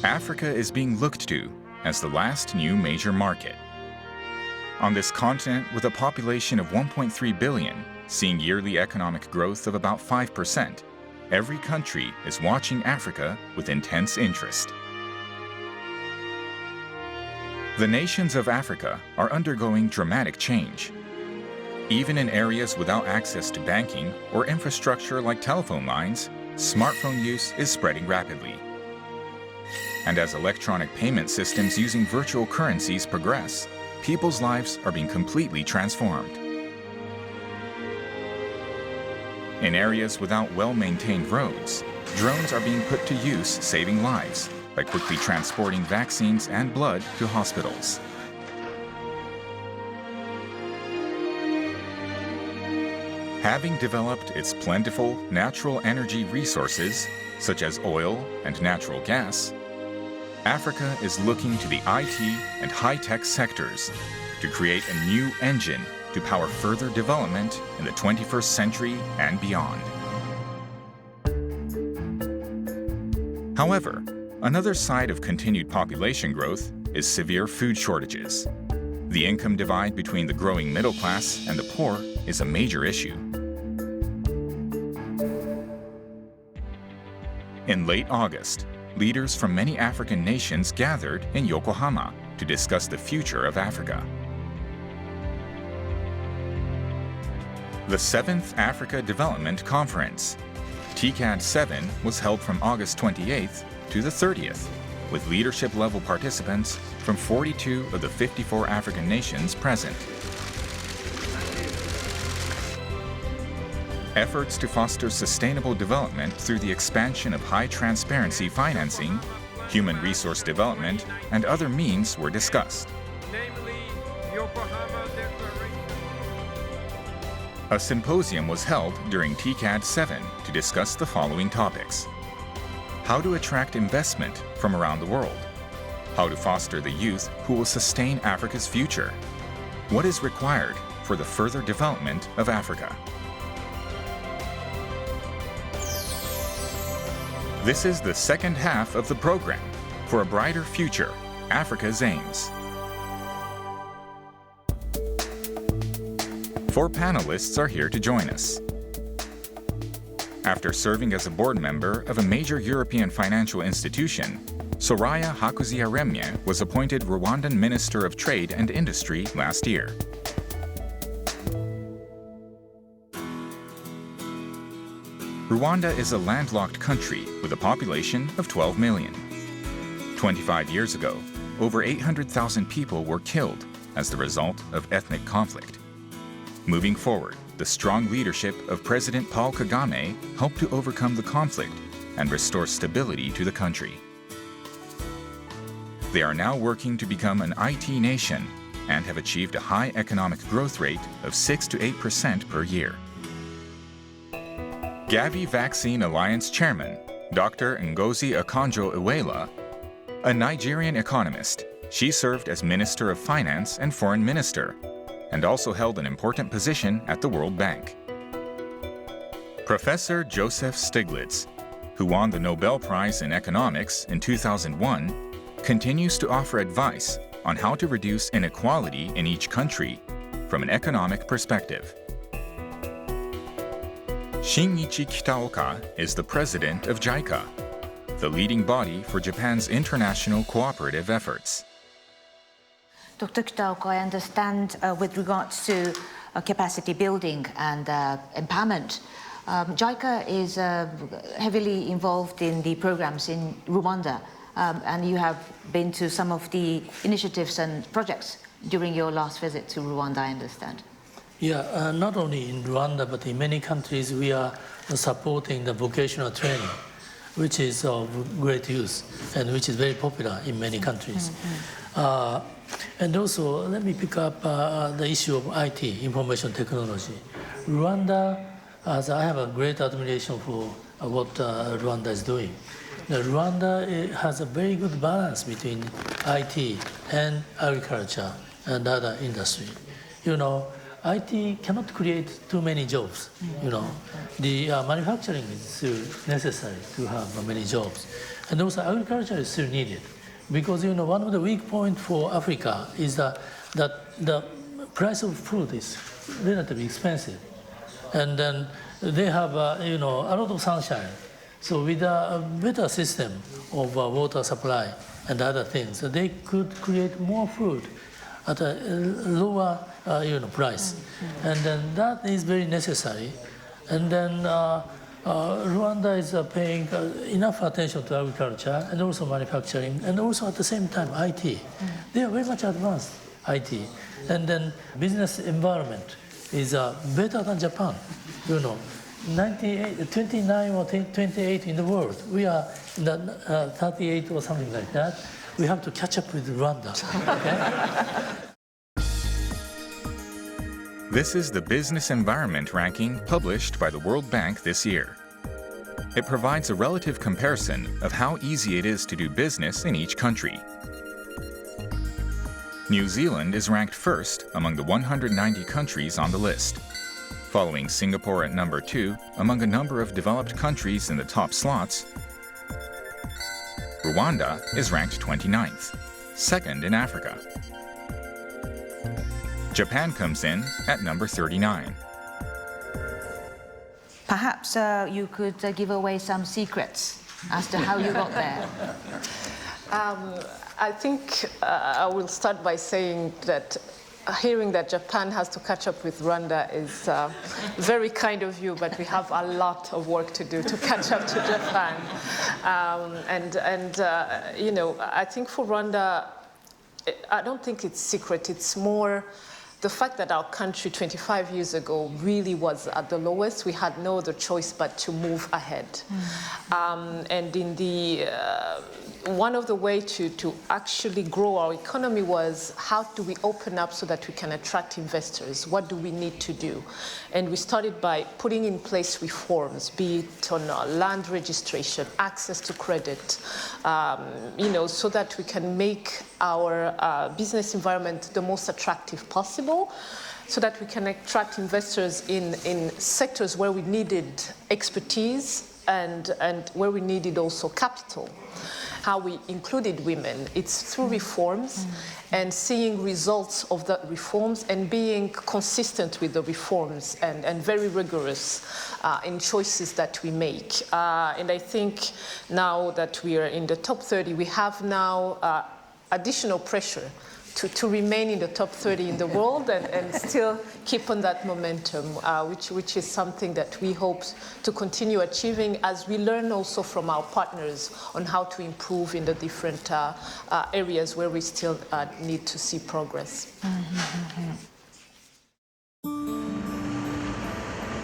Africa is being looked to as the last new major market. On this continent with a population of 1.3 billion, seeing yearly economic growth of about 5%, every country is watching Africa with intense interest. The nations of Africa are undergoing dramatic change. Even in areas without access to banking or infrastructure like telephone lines, smartphone use is spreading rapidly. And as electronic payment systems using virtual currencies progress, people's lives are being completely transformed. In areas without well-maintained roads, drones are being put to use saving lives by quickly transporting vaccines and blood to hospitals. Having developed its plentiful natural energy resources, such as oil and natural gas, Africa is looking to the IT and high-tech sectors to create a new engine to power further development in the 21st century and beyond. However, another side of continued population growth is severe food shortages. The income divide between the growing middle class and the poor is a major issue. In late August, leaders from many African nations gathered in Yokohama to discuss the future of Africa. The 7th Africa Development Conference, TICAD 7, was held from August 28th to the 30th, with leadership-level participants from 42 of the 54 African nations present. Efforts to foster sustainable development through the expansion of high-transparency financing, human resource development, and other means were discussed. Namely, Yokohama Declaration. A symposium was held during TICAD 7 to discuss the following topics: how to attract investment from around the world, how to foster the youth who will sustain Africa's future, what is required for the further development of Africa. This is the second half of the program, For a Brighter Future, Africa's Aims. 4 panelists are here to join us. After serving as a board member of a major European financial institution, Soraya Hakuziyaremye was appointed Rwandan Minister of Trade and Industry last year. Rwanda is a landlocked country with a population of 12 million. 25 years ago, over 800,000 people were killed as the result of ethnic conflict. Moving forward, the strong leadership of President Paul Kagame helped to overcome the conflict and restore stability to the country. They are now working to become an IT nation and have achieved a high economic growth rate of 6 to 8% per year. Gavi Vaccine Alliance Chairman, Dr. Ngozi Okonjo-Iweala, a Nigerian economist, she served as Minister of Finance and Foreign Minister, and also held an important position at the World Bank. Professor Joseph Stiglitz, who won the Nobel Prize in Economics in 2001, continues to offer advice on how to reduce inequality in each country from an economic perspective. Shinichi Kitaoka is the president of JICA, the leading body for Japan's international cooperative efforts. Dr. Kitaoka, I understand with regards to capacity building and empowerment, JICA is heavily involved in the programs in Rwanda, and you have been to some of the initiatives and projects during your last visit to Rwanda, I understand. Yeah, not only in Rwanda, but in many countries we are supporting the vocational training, which is of great use and which is very popular in many countries. And also, let me pick up the issue of IT, information technology. Rwanda, as I have a great admiration for what Rwanda is doing. Rwanda has a very good balance between IT and agriculture and other industry. You know, IT cannot create too many jobs. You know, the manufacturing is still necessary to have many jobs, and also agriculture is still needed, because you know one of the weak points for Africa is that the price of food is relatively expensive, and then they have you know a lot of sunshine. So with a better system of water supply and other things, they could create more food at a lower you know, price. And then that is very necessary. And then Rwanda is paying enough attention to agriculture and also manufacturing, and also at the same time IT. They are very much advanced, IT. And then business environment is better than Japan. You know, 29 or 28 in the world. We are in the 38 or something like that. We have to catch up with Rwanda. Okay? This is the Business Environment Ranking published by the World Bank this year. It provides a relative comparison of how easy it is to do business in each country. New Zealand is ranked first among the 190 countries on the list, following Singapore at number 2 among a number of developed countries in the top slots. Rwanda is ranked 29th, second in Africa. Japan comes in at number 39. Perhaps you could give away some secrets as to how you got there. I think I will start by saying that hearing that Japan has to catch up with Rwanda is very kind of you, but we have a lot of work to do to catch up to Japan. You know, I think for Rwanda, I don't think it's secret. It's more the fact that our country 25 years ago really was at the lowest. We had no other choice but to move ahead. And in the one of the ways to actually grow our economy was how do we open up so that we can attract investors? What do we need to do? And we started by putting in place reforms, be it on land registration, access to credit, you know, so that we can make our business environment the most attractive possible, so that we can attract investors in sectors where we needed expertise and where we needed also capital. How we included women, it's through reforms and seeing results of the reforms and being consistent with the reforms and very rigorous in choices that we make. And I think now that we are in the top 30, we have now additional pressure to remain in the top 30 in the world and still keep on that momentum, which is something that we hope to continue achieving as we learn also from our partners on how to improve in the different areas where we still need to see progress.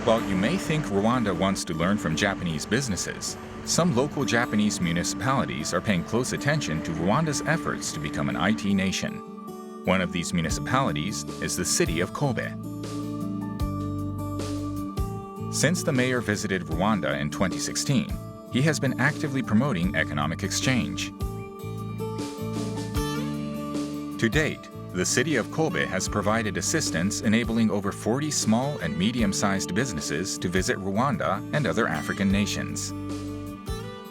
While you may think Rwanda wants to learn from Japanese businesses, some local Japanese municipalities are paying close attention to Rwanda's efforts to become an IT nation. One of these municipalities is the city of Kobe. Since the mayor visited Rwanda in 2016, he has been actively promoting economic exchange. To date, the city of Kobe has provided assistance enabling over 40 small and medium-sized businesses to visit Rwanda and other African nations.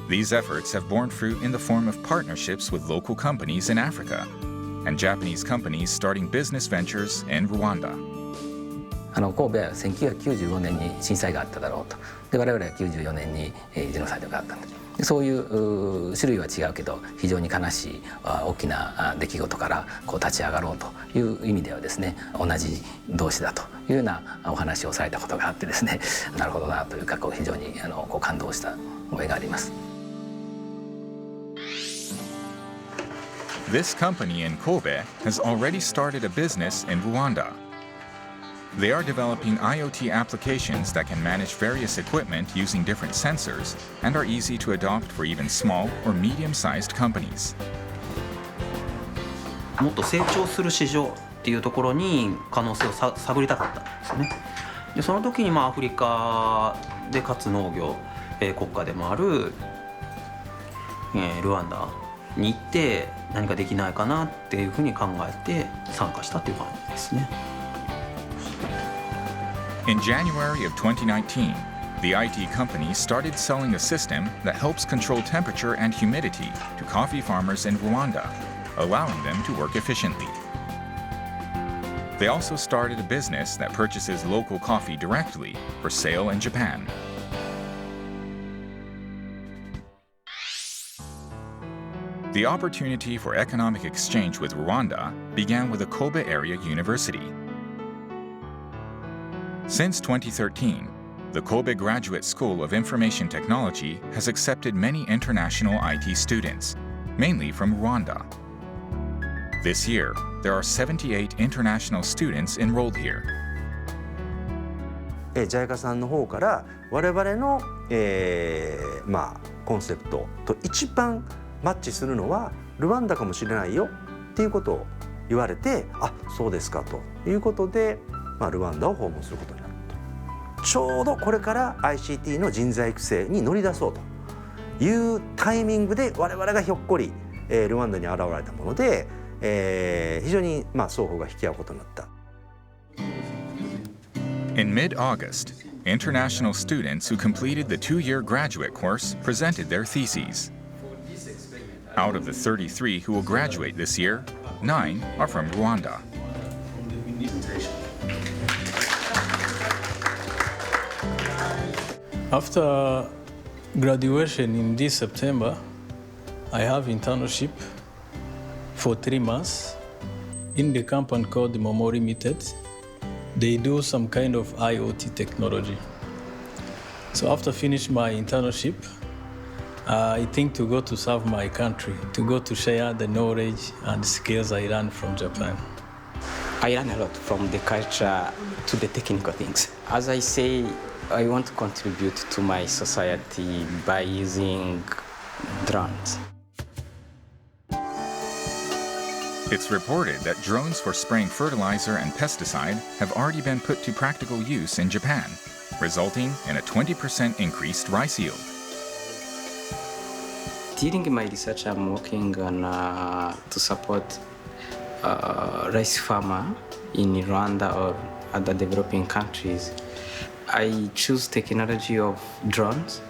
These efforts have borne fruit in the form of partnerships with local companies in Africa and Japanese companies starting business ventures in Rwanda. 神戸は1995年に震災があっただろうと。で我々は94年にジェノサイドがあったんだ。そういう種類は違うけど非常に悲しい大きな出来事からこう立ち上がろうという意味ではですね、同じ同士だというようなお話をされたことがあってですね、なるほどなというかこう非常にこう感動した覚えがあります。This company in Kobe has already started a business in Rwanda. They are developing IoT applications that can manage various equipment using different sensors and are easy to adopt for even small or medium-sized companies. もっと成長する市場っていうところに可能性を探りたかったんですよね。でその時にアフリカでかつ農業、国家でもある、ルワンダに行って何かできないかなっていうふうに考えて参加したっていう感じですね。In January of 2019, the IT company started selling a system that helps control temperature and humidity to coffee farmers in Rwanda, allowing them to work efficiently. They also started a business that purchases local coffee directly for sale in Japan. The opportunity for economic exchange with Rwanda began with the Kobe Area University. Since 2013, the Kobe Graduate School of Information Technology has accepted many international IT students, mainly from Rwanda. This year, there are 78 international students enrolled here. JICA さんの方から我々の、コンセプトと一番マッチするのはルワンダかもしれないよっていうことを言われて、あ、そうですかということで、ルワンダを訪問することになると。ちょうどこれから ICT の人材育成に乗り出そうというタイミングで我々がひょっこり、ルワンダに現れたもので、非常に双方が引き合うことになった。In mid-August, international students who completed the two-year graduate course presented their theses. Out of the 33 who will graduate this year, 9 are from Rwanda. After graduation in this September, I have internship for 3 months in the company called Momori Limited. They do some kind of IoT technology. So after finish my internship, I think to go to serve my country, to go to share the knowledge and skills I learned from Japan. I learn a lot from the culture to the technical things. As I say, I want to contribute to my society by using drones. It's reported that drones for spraying fertilizer and pesticide have already been put to practical use in Japan, resulting in a 20% increased rice yield. During my research, I'm working on to support rice farmer in Rwanda or other developing countries. I choose technology of drones.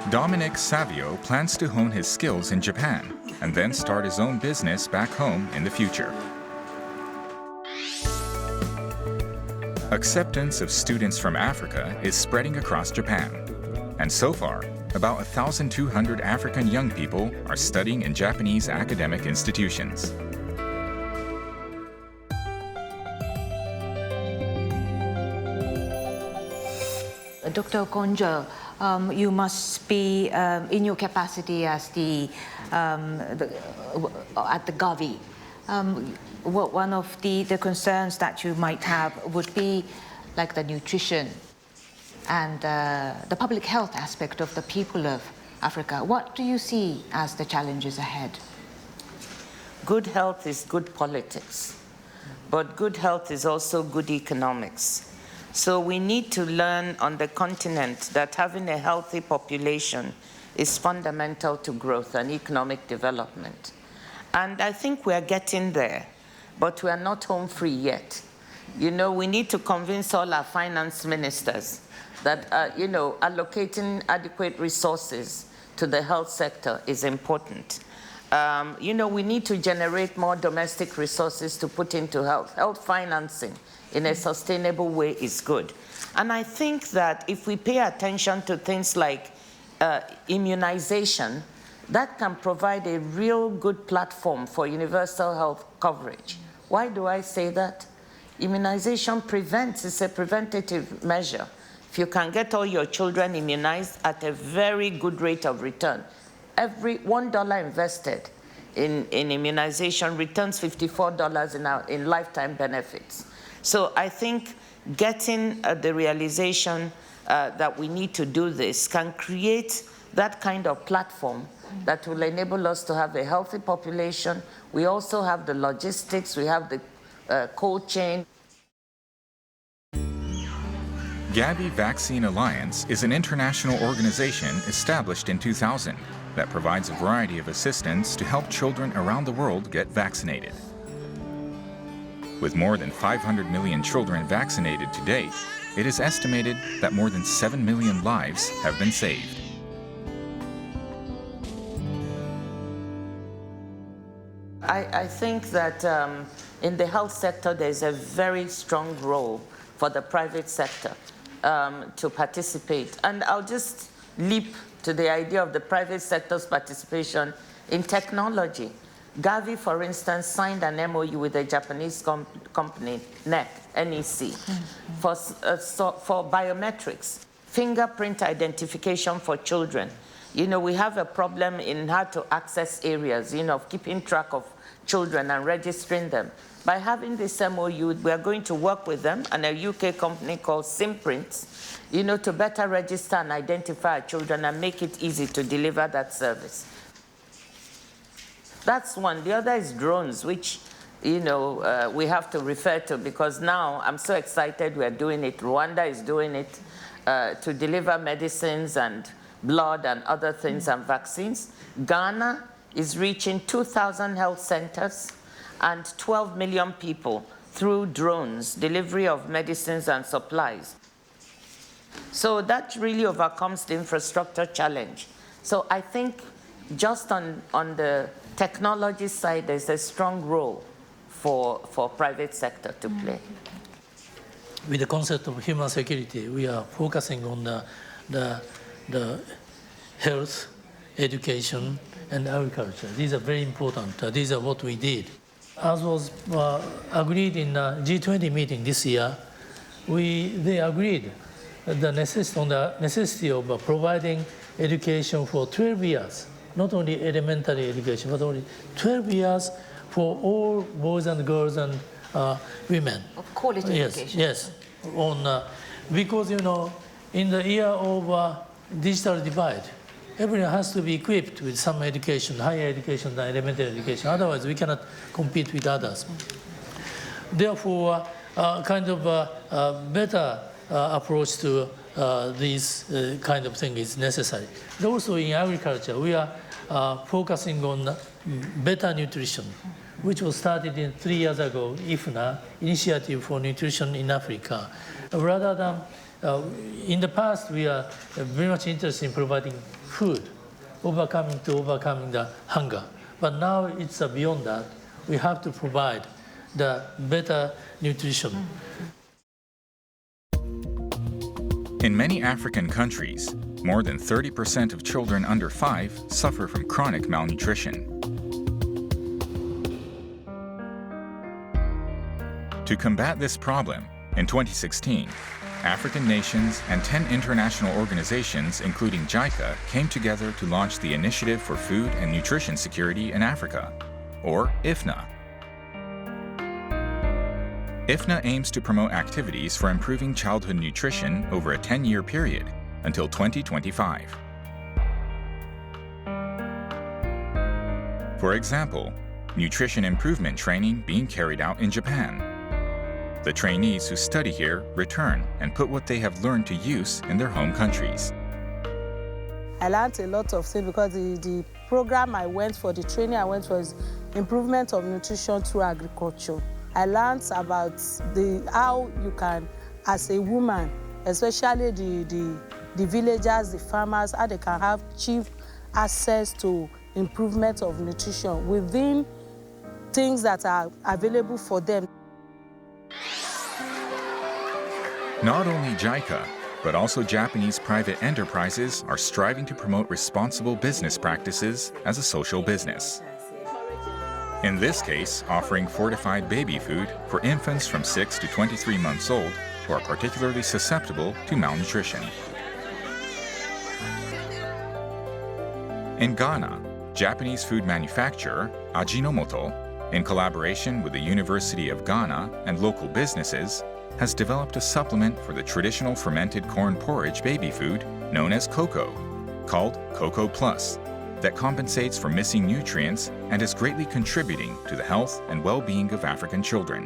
Dominic Savio plans to hone his skills in Japan and then start his own business back home in the future. Acceptance of students from Africa is spreading across Japan, and so far, about 1,200 African young people are studying in Japanese academic institutions. Dr. Okonjo, you must be in your capacity as at the Gavi. One of the concerns that you might have would be like the nutrition and the public health aspect of the people of Africa. What do you see as the challenges ahead? Good health is good politics, but good health is also good economics. So we need to learn on the continent that having a healthy population is fundamental to growth and economic development. And I think we are getting there, but we are not home free yet. You know, we need to convince all our finance ministers that, allocating adequate resources to the health sector is important. We need to generate more domestic resources to put into health. Health financing in a sustainable way is good. And I think that if we pay attention to things like immunization, that can provide a real good platform for universal health coverage. Why do I say that? Immunization prevents, it's a preventative measure. If you can get all your children immunized at a very good rate of return, every $1 invested in immunization returns $54 in lifetime benefits. So I think getting the realization that we need to do this can create that kind of platform that will enable us to have a healthy population. We also have the logistics, we have the cold chain. Gavi Vaccine Alliance is an international organization established in 2000 that provides a variety of assistance to help children around the world get vaccinated. With more than 500 million children vaccinated to date, it is estimated that more than 7 million lives have been saved. I think that in the health sector, there's a very strong role for the private sector to participate. And I'll just leap to the idea of the private sector's participation in technology. Gavi, for instance, signed an MOU with a Japanese company, NEC, for biometrics, fingerprint identification for children. You know, we have a problem in how to access areas, you know, of keeping track of children and registering them. By having this MOU, we are going to work with them and a UK company called Simprints, you know, to better register and identify our children and make it easy to deliver that service. That's one. The other is drones, which, you know, we have to refer to because now I'm so excited we're doing it. Rwanda is doing it to deliver medicines and blood and other things and vaccines. Ghana is reaching 2,000 health centers and 12 million people through drones, delivery of medicines and supplies. So that really overcomes the infrastructure challenge. So I think just on the technology side, there's a strong role for private sector to play. With the concept of human security, we are focusing on the health, education, and agriculture. These are very important. These are what we did. As was agreed in the G20 meeting this year, they agreed on the necessity of providing education for 12 years, not only elementary education, but only 12 years for all boys and girls and women. Of quality education. Yes. Because, you know, in the year of digital divide, everyone has to be equipped with some education, higher education than elementary education. Otherwise, we cannot compete with others. Therefore, kind of a better approach to this kind of thing is necessary. And also in agriculture, we are focusing on better nutrition, which was started 3 years ago, IFNA, Initiative for Nutrition in Africa. Rather than, in the past, we are very much interested in providing food, overcoming the hunger. But now it's beyond that. We have to provide the better nutrition. In many African countries, more than 30% of children under 5 suffer from chronic malnutrition. To combat this problem, in 2016, African nations and 10 international organizations, including JICA, came together to launch the Initiative for Food and Nutrition Security in Africa, or IFNA. IFNA aims to promote activities for improving childhood nutrition over a 10-year period until 2025. For example, nutrition improvement training being carried out in Japan. The trainees who study here return and put what they have learned to use in their home countries. I learned a lot of things because the program I went for, the training I went for, was improvement of nutrition through agriculture. I learned about how you can, as a woman, especially the villagers, the farmers, how they can have cheap access to improvement of nutrition within things that are available for them. Not only JICA, but also Japanese private enterprises are striving to promote responsible business practices as a social business. In this case, offering fortified baby food for infants from 6 to 23 months old who are particularly susceptible to malnutrition. In Ghana, Japanese food manufacturer Ajinomoto, in collaboration with the University of Ghana and local businesses, has developed a supplement for the traditional fermented corn porridge baby food known as cocoa, called Cocoa Plus, that compensates for missing nutrients and is greatly contributing to the health and well-being of African children.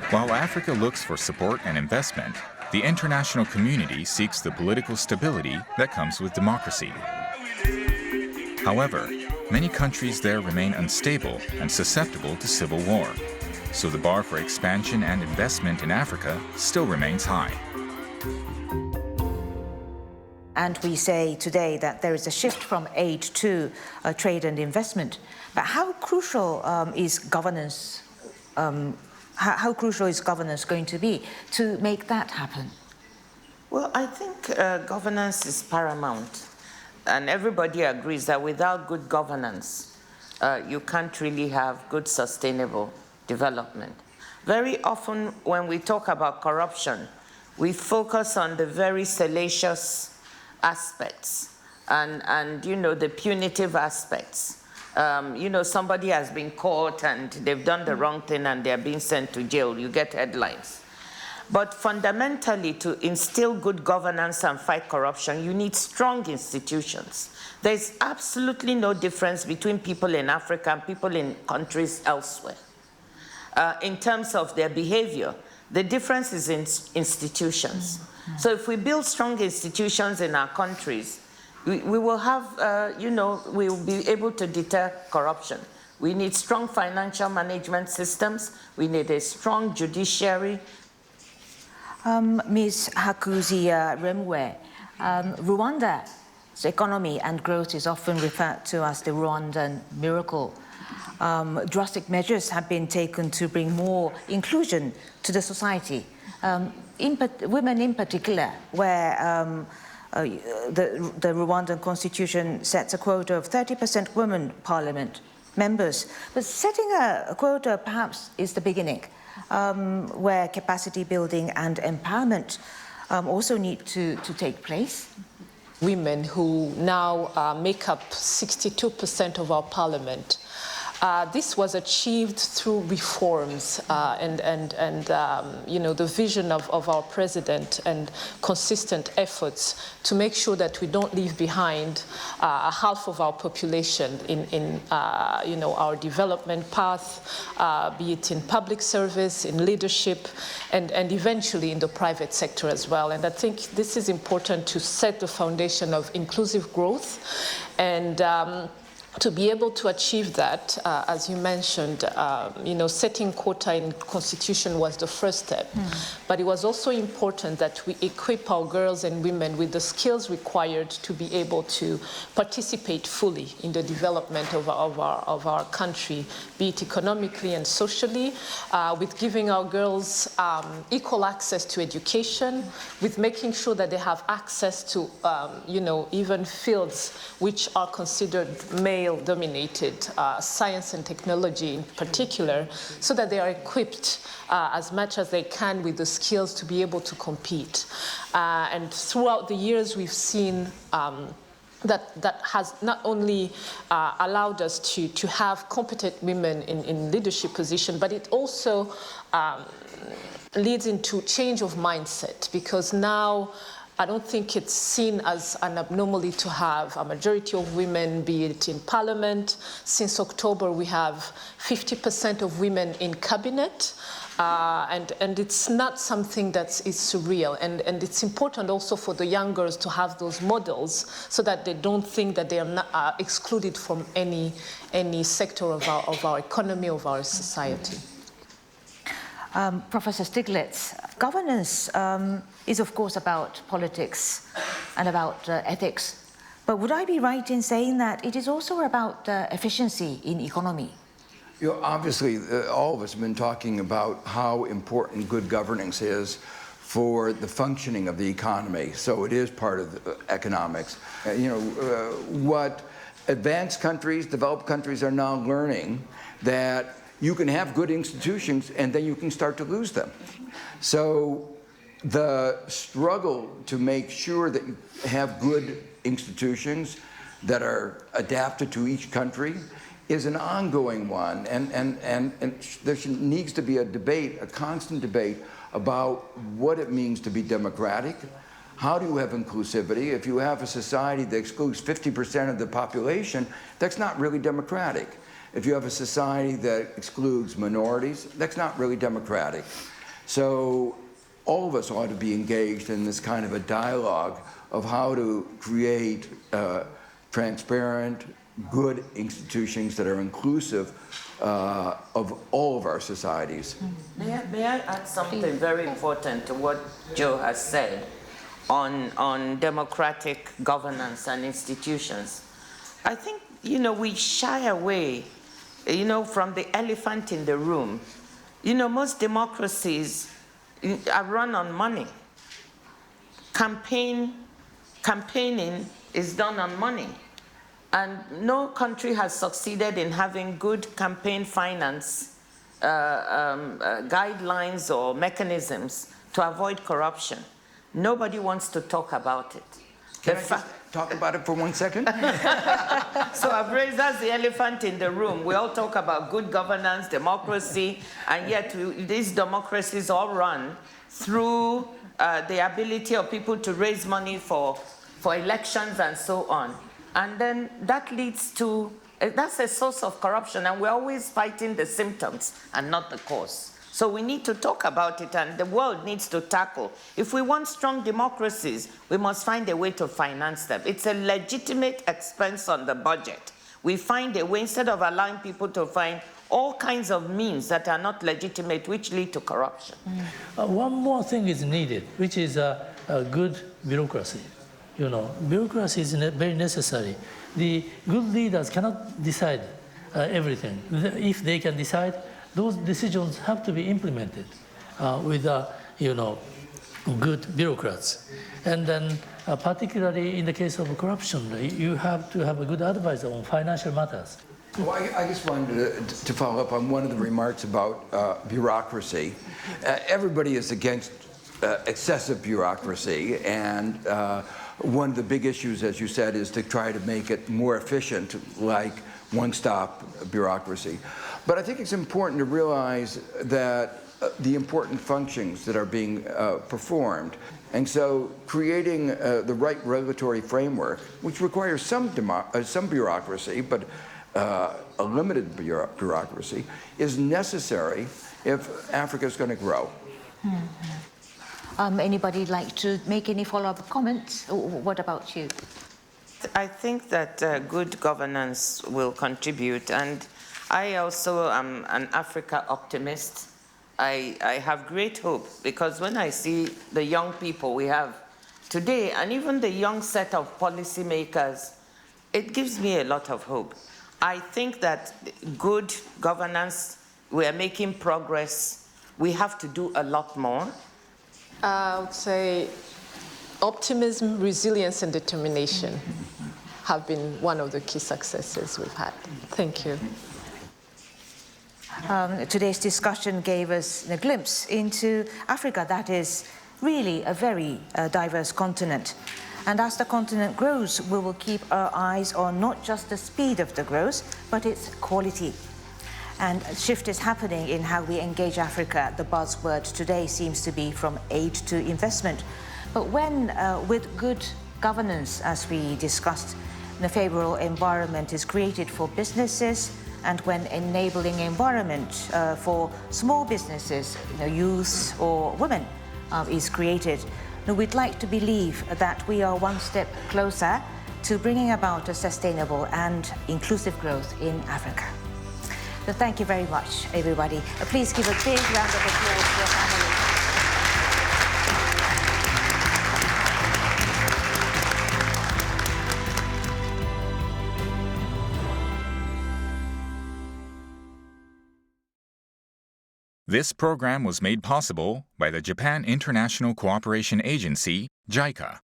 While Africa looks for support and investment, the international community seeks the political stability that comes with democracy. However, many countries there remain unstable and susceptible to civil war, so the bar for expansion and investment in Africa still remains high. And we say today that there is a shift from aid to trade and investment. But how crucial is governance? How crucial is governance going to be to make that happen? Well, I think governance is paramount. And everybody agrees that without good governance, you can't really have good sustainable development. Very often when we talk about corruption, we focus on the very salacious aspects and you know, the punitive aspects. You know, somebody has been caught and they've done the wrong thing and they're being sent to jail. You get headlines. But fundamentally, to instill good governance and fight corruption, you need strong institutions. There's absolutely no difference between people in Africa and people in countries elsewhere. In terms of their behavior, the difference is in institutions. So if we build strong institutions in our countries, we will have, you know, we will be able to deter corruption. We need strong financial management systems. We need a strong judiciary. Ms. Hakuzi-Remwe, Rwanda's economy and growth is often referred to as the Rwandan miracle. Drastic measures have been taken to bring more inclusion to the society. Women in particular, where the Rwandan constitution sets a quota of 30% women parliament members. But setting a quota perhaps is the beginning, where capacity building and empowerment also need to take place. Women who now make up 62% of our parliament. This was achieved through reforms and you know, the vision of our president and consistent efforts to make sure that we don't leave behind half of our population in you know, our development path, be it in public service, in leadership, and eventually in the private sector as well. And I think this is important to set the foundation of inclusive growth and to be able to achieve that, as you mentioned, you know, setting quota in constitution was the first step. But it was also important that we equip our girls and women with the skills required to be able to participate fully in the development of our country, be it economically and socially, with giving our girls equal access to education, with making sure that they have access to, you know, even fields which are considered male-dominated, science and technology in particular, so that they are equipped as much as they can with the skills to be able to compete. And throughout the years, we've seen that has not only allowed us to have competent women in leadership position, but it also leads into change of mindset, because now I don't think it's seen as an abnormality to have a majority of women, be it in parliament. Since October, we have 50% of women in cabinet. And it's not something that is surreal. And it's important also for the young girls to have those models so that they don't think that they are not, excluded from any sector of our economy, of our society. Professor Stiglitz, governance is of course about politics and about ethics, but would I be right in saying that it is also about efficiency in economy? You know, obviously, all of us have been talking about how important good governance is for the functioning of the economy. So it is part of economics. You know, what advanced countries, developed countries are now learning that you can have good institutions and then you can start to lose them. So the struggle to make sure that you have good institutions that are adapted to each country is an ongoing one. And there needs to be a debate, a constant debate about what it means to be democratic. How do you have inclusivity? If you have a society that excludes 50% of the population, that's not really democratic. If you have a society that excludes minorities, that's not really democratic. So all of us ought to be engaged in this kind of a dialogue of how to create transparent, good institutions that are inclusive of all of our societies. May I add something very important to what Joe has said on democratic governance and institutions? I think, we shy away, from the elephant in the room. Most democracies are run on money. Campaigning is done on money. And no country has succeeded in having good campaign finance guidelines or mechanisms to avoid corruption. Nobody wants to talk about it. Can I just talk about it for 1 second? So I've raised that's the elephant in the room. We all talk about good governance, democracy, and yet these democracies all run through the ability of people to raise money for elections and so on. And then that leads to, that's a source of corruption, and we're always fighting the symptoms and not the cause. So we need to talk about it, and the world needs to tackle. If we want strong democracies, we must find a way to finance them. It's a legitimate expense on the budget. We find a way, instead of allowing people to find all kinds of means that are not legitimate, which lead to corruption. One more thing is needed, which is a good bureaucracy. Bureaucracy is very necessary. The good leaders cannot decide everything. If they can decide, those decisions have to be implemented with, good bureaucrats. And then, particularly in the case of corruption, you have to have a good advisor on financial matters. Well, I just wanted to follow up on one of the remarks about bureaucracy. Everybody is against excessive bureaucracy, and one of the big issues, as you said, is to try to make it more efficient, like one-stop bureaucracy. But I think it's important to realize that the important functions that are being performed. And so creating the right regulatory framework, which requires some bureaucracy, but a limited bureaucracy, is necessary if Africa is going to grow. Anybody like to make any follow-up comments? What about you? I think that good governance will contribute, and I also am an Africa optimist. I have great hope, because when I see the young people we have today, and even the young set of policymakers, it gives me a lot of hope. I think that good governance, we are making progress. We have to do a lot more. I would say optimism, resilience, and determination have been one of the key successes we've had. Thank you. Today's discussion gave us a glimpse into Africa, that is really a very diverse continent. And as the continent grows, we will keep our eyes on not just the speed of the growth, but its quality. And a shift is happening in how we engage Africa. The buzzword today seems to be from aid to investment. But when, with good governance, as we discussed, the favorable environment is created for businesses, and when enabling environment for small businesses, youth or women, is created, we'd like to believe that we are one step closer to bringing about a sustainable and inclusive growth in Africa. So thank you very much, everybody. Please give a big round of applause for your family. This program was made possible by the Japan International Cooperation Agency, JICA.